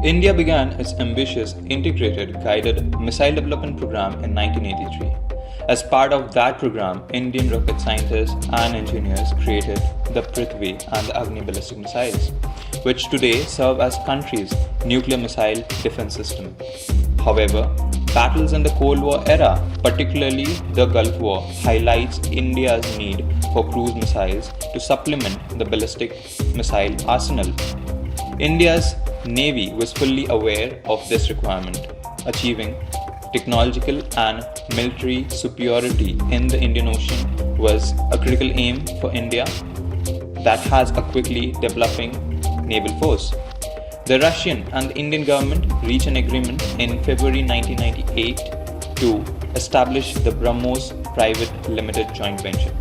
India began its ambitious integrated guided missile development program in 1983. As part of that program, Indian rocket scientists and engineers created the Prithvi and the Agni ballistic missiles, which today serve as country's nuclear missile defense system. However, battles in the Cold War era, particularly the Gulf War, highlights India's need for cruise missiles to supplement the ballistic missile arsenal. India's Navy was fully aware of this requirement. Achieving technological and military superiority in the Indian Ocean was a critical aim for India that has a quickly developing naval force. The Russian and the Indian government reached an agreement in February 1998 to establish the BrahMos Private Limited Joint Venture.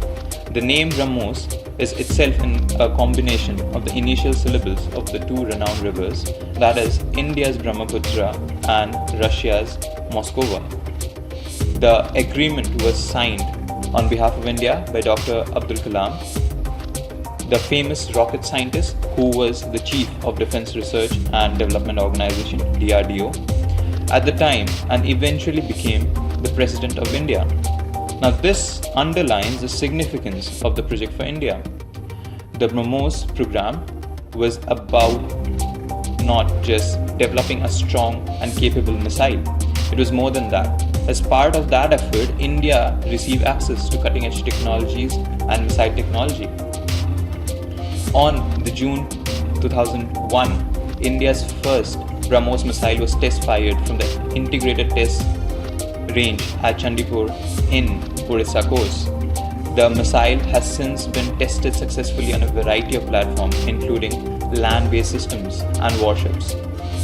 The name BrahMos is itself a combination of the initial syllables of the two renowned rivers, that is, India's Brahmaputra and Russia's Moskova. The agreement was signed on behalf of India by Dr. Abdul Kalam, the famous rocket scientist who was the chief of Defense Research and Development Organization (DRDO) at the time and eventually became the President of India. Now this underlines the significance of the project for India. The BrahMos program was about not just developing a strong and capable missile. It was more than that. As part of that effort, India received access to cutting-edge technologies and missile technology. On the June 2001, India's first BrahMos missile was test-fired from the integrated test range at Chandipur in Orissa coast. The missile has since been tested successfully on a variety of platforms, including land-based systems and warships.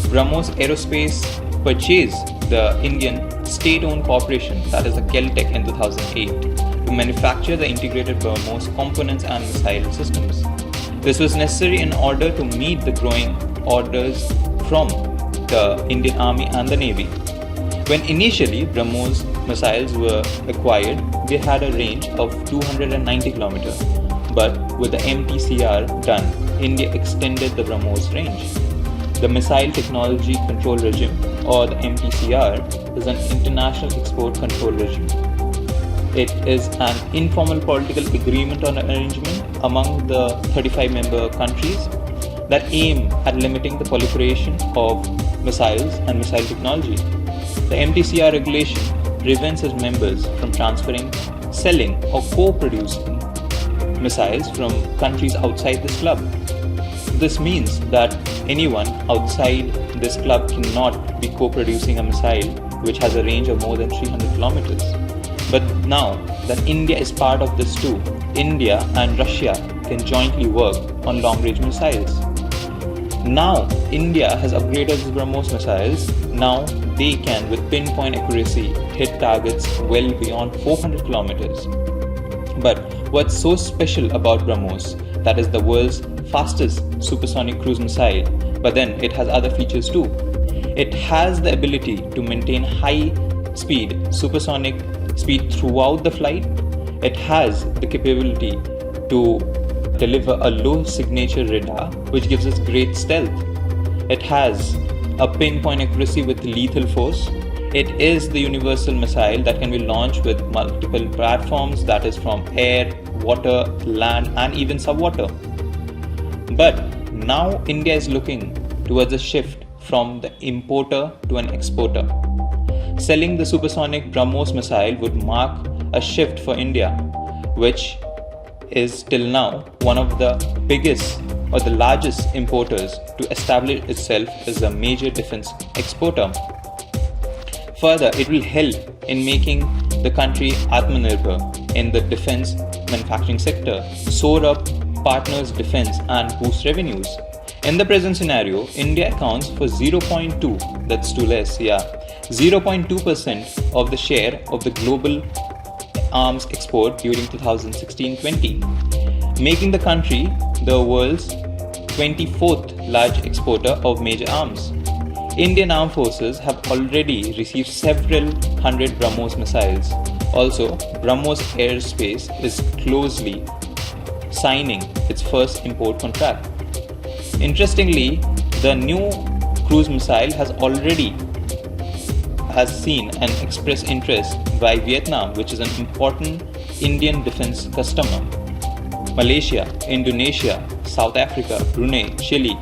BrahMos Aerospace purchased the Indian state-owned corporation, that is the Keltec, in 2008 to manufacture the integrated BrahMos components and missile systems. This was necessary in order to meet the growing orders from the Indian Army and the Navy. When initially BrahMos missiles were acquired, they had a range of 290 km, but with the MTCR done, India extended the BrahMos range. The Missile Technology Control Regime, or the MTCR, is an international export control regime. It is an informal political agreement or arrangement among the 35 member countries that aim at limiting the proliferation of missiles and missile technology. The MTCR regulation prevents its members from transferring, selling, or co-producing missiles from countries outside this club. This means that anyone outside this club cannot be co-producing a missile which has a range of more than 300 kilometers. But now that India is part of this too, India and Russia can jointly work on long-range missiles. Now India has upgraded its BrahMos missiles. Now they can, with pinpoint accuracy, hit targets well beyond 400 kilometers. But what's so special about BrahMos? That is the world's fastest supersonic cruise missile, but then it has other features too. It has the ability to maintain high speed, supersonic speed throughout the flight. It has the capability to deliver a low signature radar, which gives us great stealth. It has a pinpoint accuracy with lethal force. It is the universal missile that can be launched with multiple platforms, that is from air, water, land, and even subwater. But now India is looking towards a shift from the importer to an exporter. Selling the supersonic BrahMos missile would mark a shift for India, which is till now one of the biggest or the largest importers, to establish itself as a major defense exporter. Further, it will help in making the country Atmanirbhar in the defense manufacturing sector, soar up partners' defense and boost revenues. In the present scenario, India accounts for 0.2, that's too less, 0.2% of the share of the global arms export during 2016-20, making the country the world's 24th large exporter of major arms. Indian Armed Forces have already received several hundred BrahMos missiles. Also, BrahMos Aerospace is closely signing its first import contract. Interestingly, the new cruise missile has seen and expressed interest by Vietnam, which is an important Indian defense customer. Malaysia, Indonesia, South Africa, Brunei, Chile,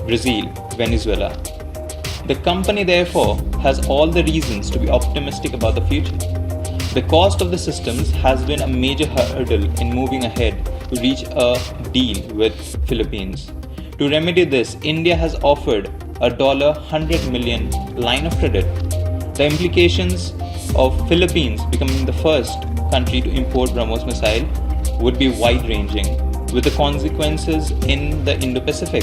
Brazil, Venezuela. The company therefore has all the reasons to be optimistic about the future. The cost of the systems has been a major hurdle in moving ahead to reach a deal with Philippines. To remedy this, India has offered a $100 million line of credit. The implications of Philippines becoming the first country to import BrahMos missile would be wide-ranging, with the consequences in the Indo-Pacific.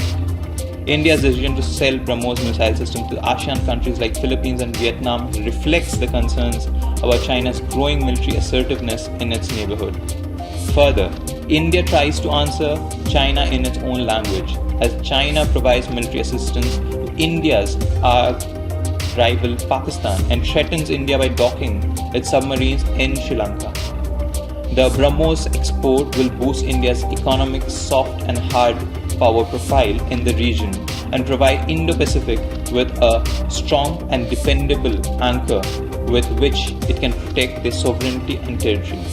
India's decision to sell BrahMos missile systems to ASEAN countries like Philippines and Vietnam reflects the concerns about China's growing military assertiveness in its neighborhood. Further, India tries to answer China in its own language, as China provides military assistance to India's rival Pakistan and threatens India by docking its submarines in Sri Lanka. The BrahMos export will boost India's economic soft and hard power profile in the region and provide Indo-Pacific with a strong and dependable anchor with which it can protect their sovereignty and territory.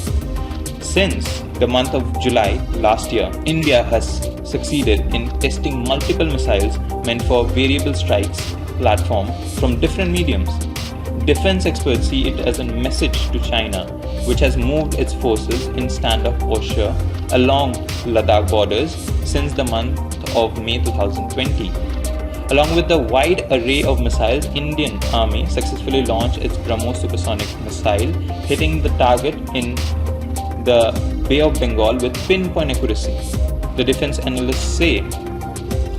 Since the month of July last year, India has succeeded in testing multiple missiles meant for variable strikes platform from different mediums. Defense experts see it as a message to China, which has moved its forces in standoff posture along Ladakh borders since the month of May 2020. Along with the wide array of missiles, Indian Army successfully launched its BrahMos supersonic missile, hitting the target in the Bay of Bengal with pinpoint accuracy. The defense analysts say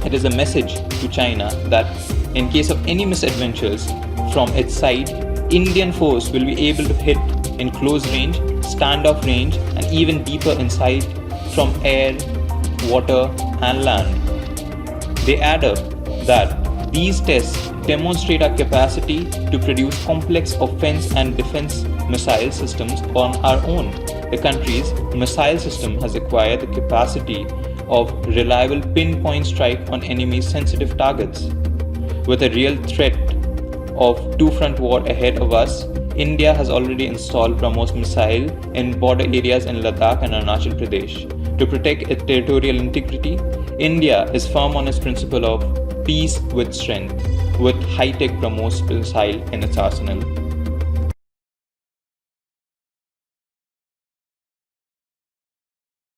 it is a message to China that in case of any misadventures from its side, Indian force will be able to hit in close range, standoff range, and even deeper inside from air, water, and land. They add up that these tests demonstrate our capacity to produce complex offense and defense missile systems on our own. The country's missile system has acquired the capacity of reliable pinpoint strike on enemy's sensitive targets. With a real threat of two-front war ahead of us, India has already installed BrahMos missile in border areas in Ladakh and Arunachal Pradesh. To protect its territorial integrity, India is firm on its principle of peace with strength, with high-tech BrahMos missile in its arsenal.